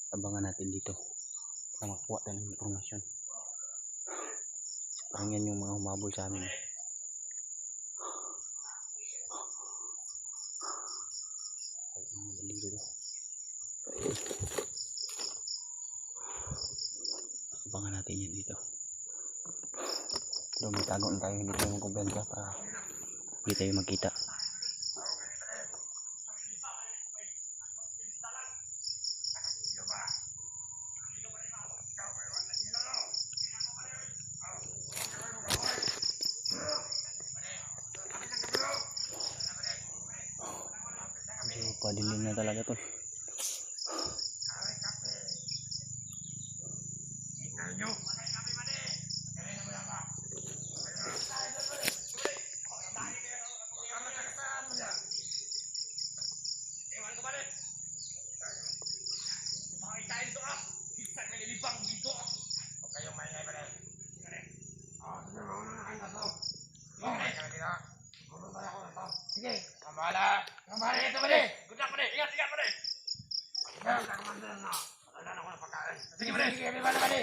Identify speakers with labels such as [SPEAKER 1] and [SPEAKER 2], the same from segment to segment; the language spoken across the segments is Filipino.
[SPEAKER 1] Abangan natin dito para makuha tayo ng informasyon. Parang yan yung mga humabol sa amin. Abangan natin yan dito. Lumitago na tayo, hindi tayo magkumbenta para hindi tayo magkita. Padilim na talaga to.
[SPEAKER 2] Sige, kamala ito pare. Good luck pare. Ingat pare. Wala na ako ng pagkain. Sige pare. Sige pare.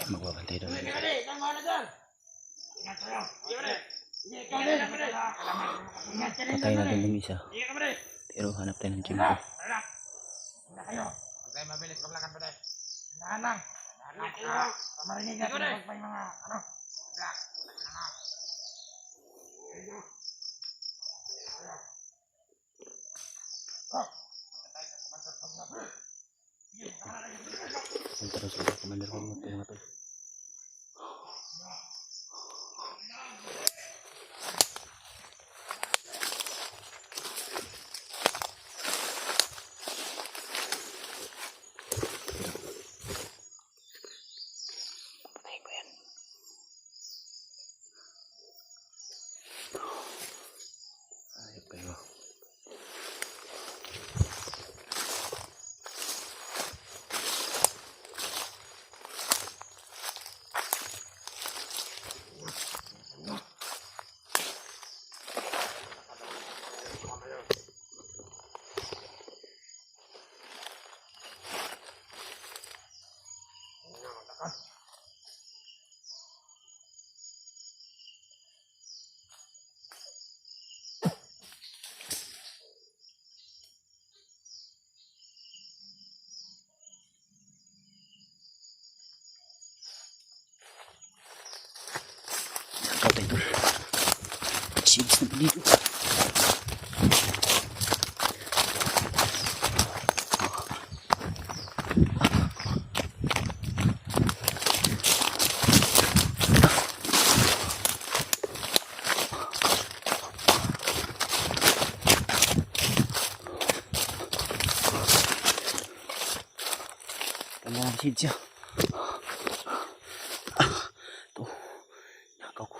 [SPEAKER 1] Magbabantay daw.
[SPEAKER 2] Sige pare. Kamala dyan. Ingat kayo. Sige pare. Sige pare. Ingat ka rin.
[SPEAKER 1] Patay natin yung isa.
[SPEAKER 2] Sige pare.
[SPEAKER 1] Pero hanap tayo ng chimpo.
[SPEAKER 2] Ingat kayo. Huwag kayo mabilis paglakad pare. Ingat lang. Marinig natin pag may mga
[SPEAKER 1] Terus kita komander kamu mga tol. Patayin ko yan. Ayop kayo. Kapit tol. Seeds na dito. Ang seeds ya. Tuh. Nakaw ko.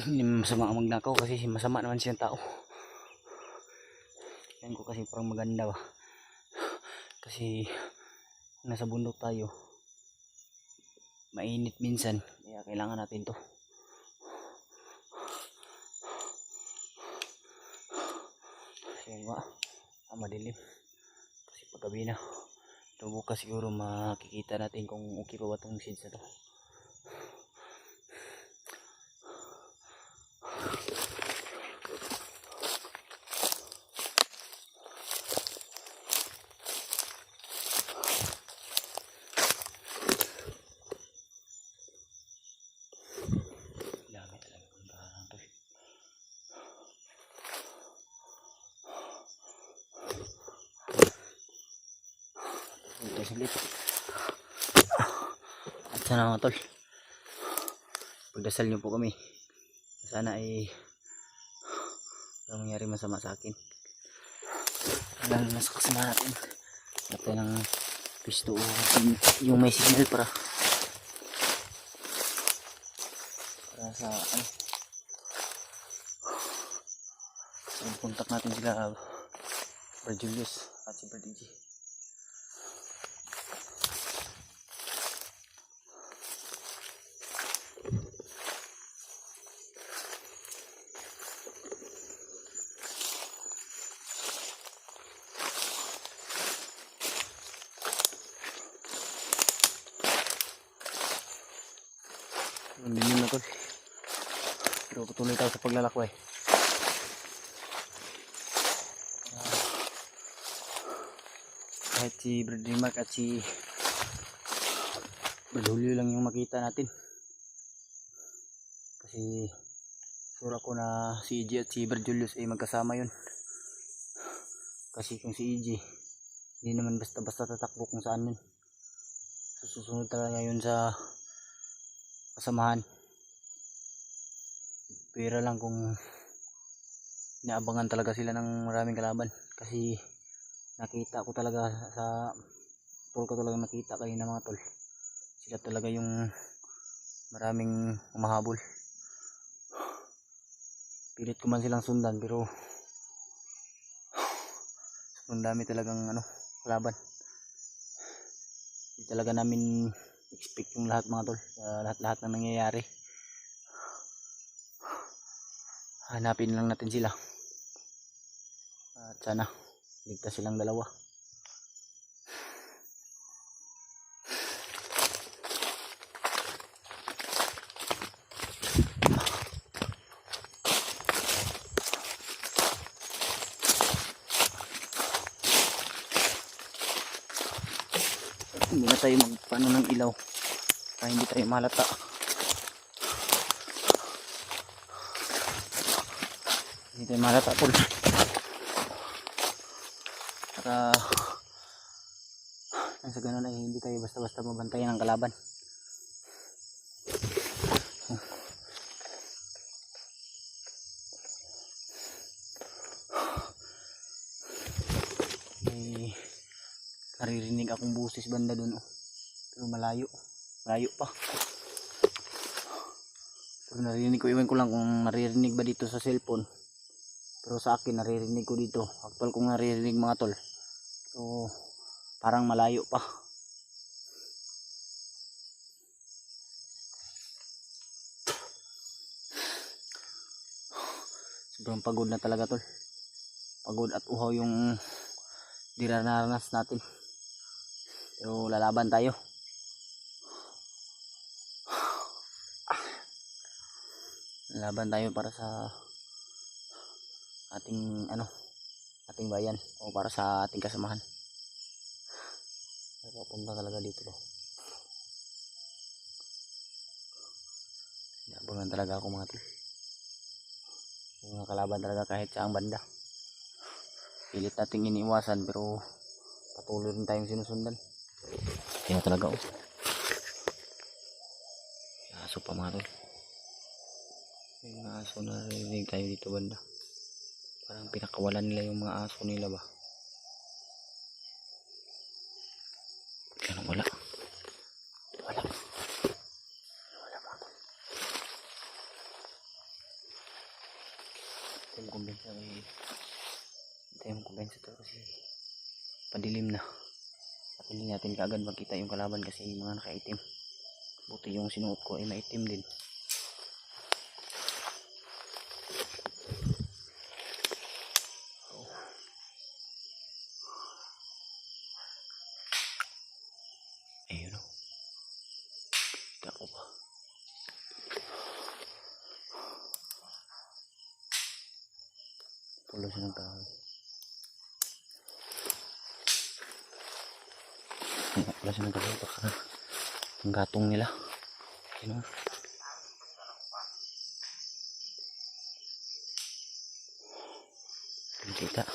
[SPEAKER 1] Hindi masama ang magnakaw kasi masama naman siyang tao. Yan ko kasi parang maganda ba. Kasi nasa bundok tayo. Mainit minsan. Kaya kailangan natin to. Kasi nga, madilim. Kasi paggabi na. Ito bukas siguro makikita natin kung okay pa ba itong seeds na to. Saglit. At sana mga tol, pagdasal nyo po kami, sana ay walang mangyari masama sa akin, lalo na sa kasama natin. At ng pisto yung may signal para sa ano, so, contact natin sila Brad Julius at si Brad DJ. tol. Pero patuloy tayo sa paglalakbay. Kahit si Bradley Mark at si Julio lang yung makita natin. Kasi sure ako na si EJ at si Brad Julius ay magkasama yun. Kasi kung si EJ hindi naman basta-basta tatakbo kung saan yun. Susunod talaga yun sa kasamahan. Pero lang kung inaabangan talaga sila ng maraming kalaban. Kasi nakita ko talaga sa tol ko talaga nakita kayo na mga tol. Sila talaga yung maraming umahabol. Pilit ko man silang sundan pero ang dami talagang kalaban. Hindi talaga namin expect yung lahat mga tol. Lahat-lahat na nangyayari. Hanapin lang natin sila. At sana ligtas silang dalawa. Hindi na tayo magpano ng ilaw para hindi tayo malata. Hindi tayo malata tol. Para sa ganun ay hindi tayo basta-basta mabantayan ng kalaban. May naririnig akong busis banda dun pero malayo pa. Pero naririnig ko, iwan ko lang kung naririnig ba dito sa cellphone, pero sa akin naririnig ko dito. Actual kong naririnig mga tol, so parang malayo pa. Sobrang pagod na talaga tol. Pagod at uhaw yung dinaranas natin. Pero lalaban tayo. Lalaban tayo para sa ating ating bayan o para sa ating kasamahan. Papunta talaga dito to. Inabangan talaga ako mga tol. Yung mga kalaban talaga kahit saang banda. Pilit nating iniiwasan pero patuloy rin tayong sinusundan. Kaya talaga aso pa mga tol. May mga aso na narinig tayo dito banda. Parang pinakawalan nila yung mga aso nila ba. Kaya wala mga tol. Tayo kumbensa to kasi padilim na. At hindi natin kaagad makita yung kalaban kasi mga nakaitim. Buti yung sinuot ko ay maitim din. Ayun o. Kita ko ba? Pulo siya ng kahoy. Wala siya ng kahoy. Baka ang gatong nila. Ayun o. Kita.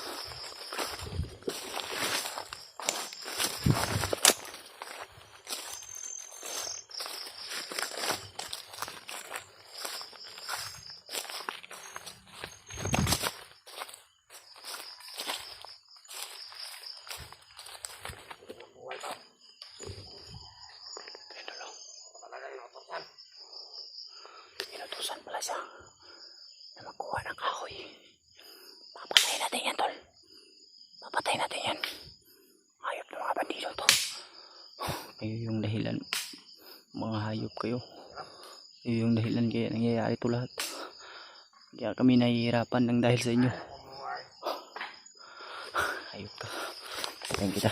[SPEAKER 1] Inutusan pala siya na magkuha ng kahoy. Papatayin natin yan tol. Papatayin natin yan. Hayop ng mga bandido to. Kayo yung dahilan. Mga hayop kayo. Kayo yung dahilan kaya nangyayari ito lahat. Kaya kami nahihirapan ng dahil sa inyo. Hayop ka. Patayin kita.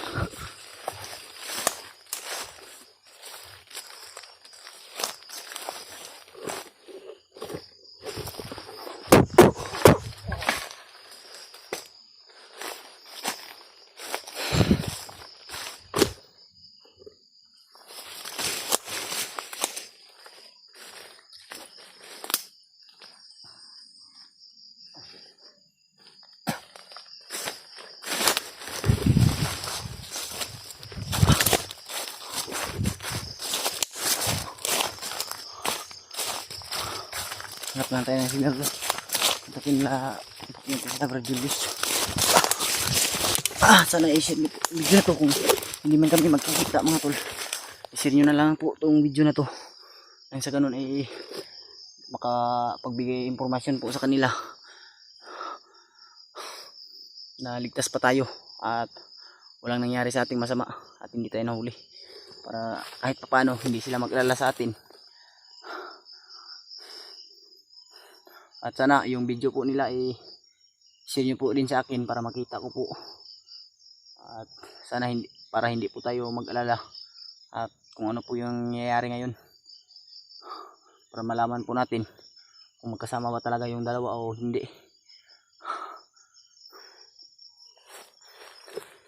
[SPEAKER 1] Hanap lang tayo ng signal to. Takin na Brad Julius. Sana i-share nyo po video na to kung hindi man kami magkikita mga tol. I-share nyo na lang po itong video na to. Nang sa ganun ay makapagbigay impormasyon po sa kanila na ligtas pa tayo at walang nangyari sa ating masama at hindi tayo nahuli, para kahit paano hindi sila mag-alala sa atin. At sana yung video po nila ay share nyo po din sa akin para makita ko po, at sana hindi, para hindi po tayo mag-alala at kung ano po yung nangyayari ngayon, para malaman po natin kung magkasama ba talaga yung dalawa o hindi.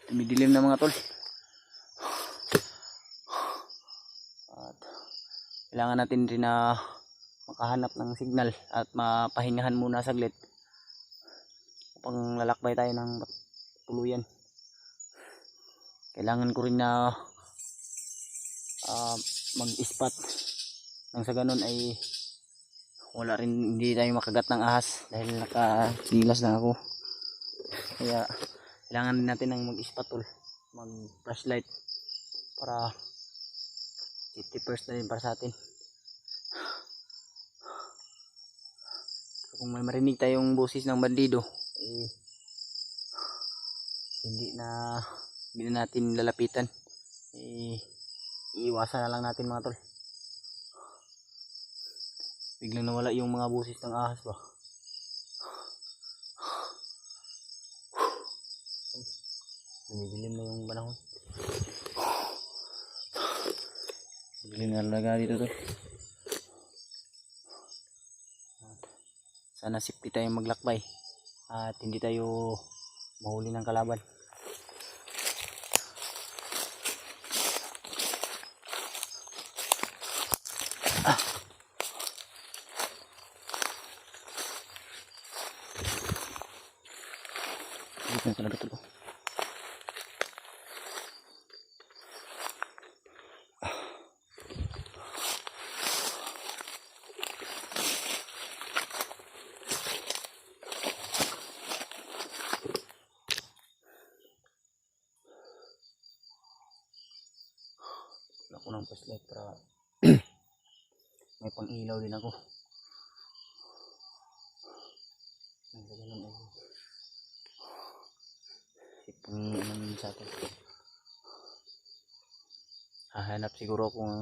[SPEAKER 1] Tumidilim na mga tol at kailangan natin rin na makahanap ng signal at mapahingahan muna saglit upang lalakbay tayo ng tuluyan. Kailangan ko rin na mag-spot nang sa ganun ay wala rin, hindi tayo makagat ng ahas dahil naka-sinilas lang ako. Kaya kailangan din natin ng mag-spot tol, mag-flashlight para safety first na rin para sa atin. Kung may marinig tayong boses ng bandido, eh, hindi na natin lalapitan, eh, iiwasan na lang natin mga tol. Biglang nawala yung mga boses ng ahas ba. Dumidilim na yung panahon. Dilim na talaga dito tol. Sana safety tayo maglakbay at hindi tayo mahuli ng kalaban. Dito na talaga tol. Ako ng flashlight para may pang ilaw din ako. Ipang ano sa atin. Hahanap siguro kung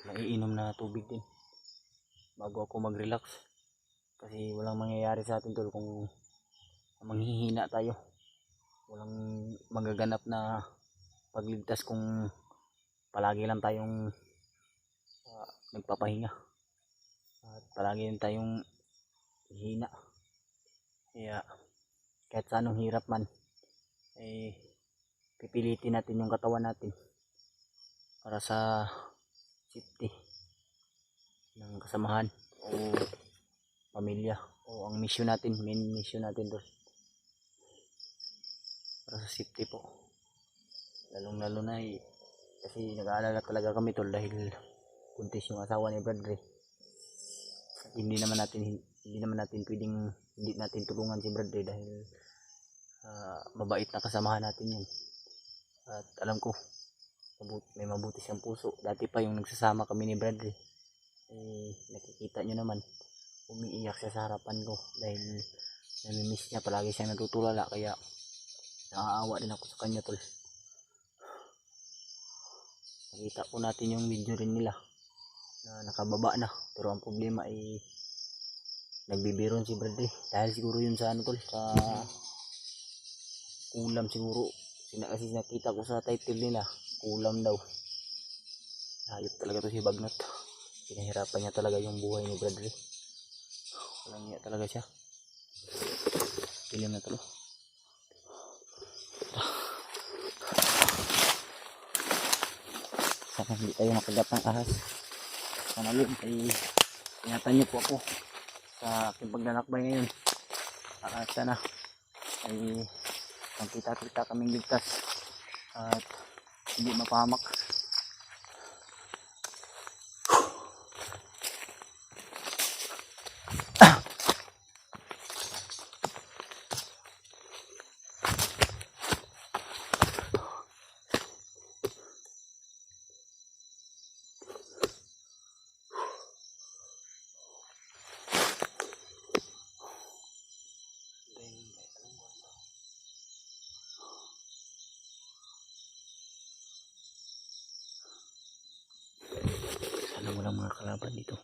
[SPEAKER 1] maiinom na tubig din bago ako mag-relax, kasi walang mangyayari sa atin tol kung manghihina tayo. Walang magaganap na pagligtas kung palagi lang tayong nagpapahinga at palagi lang tayong hina. Kaya kahit sa anong hirap man, eh pipilitin natin yung katawan natin para sa safety ng kasamahan o pamilya o ang mission natin, main mission natin doon, para sa safety po. Lalong lalo na kasi nag-aalala talaga kami tol dahil buntis yung asawa ni Bradley. Hindi naman natin pwedeng hindi natin tulungan si Bradley dahil mabait na kasamahan natin yun. At alam ko may mabuti siyang puso. Dati pa yung nagsasama kami ni Bradley, nakikita nyo naman, umiiyak siya sa harapan ko dahil namimiss niya, palagi siyang natutulala. Kaya nakaawa din ako sa kanya tol. Nakita po natin yung video rin nila na nakababa na, pero ang problema ay nagbibiron si Bradley dahil siguro yun sa ano tol, sa kulam siguro. Kasi nakita ko sa title nila, kulam daw. Hayop talaga to si Bagnot. Pinahirapan niya talaga yung buhay ni Bradley. Walang niya talaga siya. Dilim na tol. Sana hindi tayo makagat ng ahas. Sana lang ay ingatan niyo po ako sa aking paglalakbay ngayon. At sana ay magkita-kita kaming ligtas at hindi mapahamak. walang mga kalaban dito.